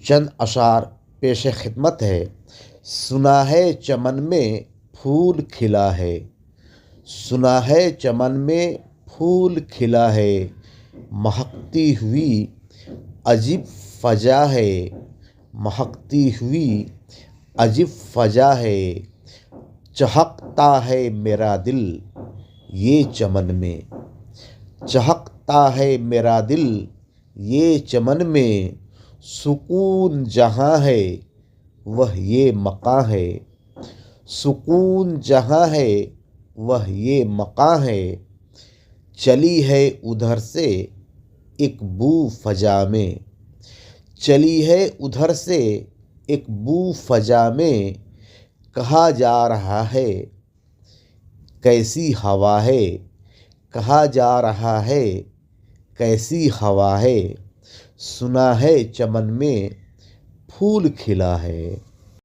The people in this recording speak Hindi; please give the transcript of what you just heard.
चंद अशार पेश खिदमत है। सुना है चमन में फूल खिला है, सुना है चमन में फूल खिला है, महकती हुई अजीब फ़ज़ा है, महकती हुई अजीब फ़ज़ा है। चहकता है मेरा दिल ये चमन में, चहकता है मेरा दिल ये चमन में। सुकून जहाँ है वह ये मकां है, सुकून जहाँ है वह ये मकां है। चली है उधर से एक बू फ़ज़ा में, चली है उधर से एक बू फ़ज़ा में। कहा जा रहा है कैसी हवा है, कहा जा रहा है कैसी हवा है। सुना है चमन में फूल खिला है।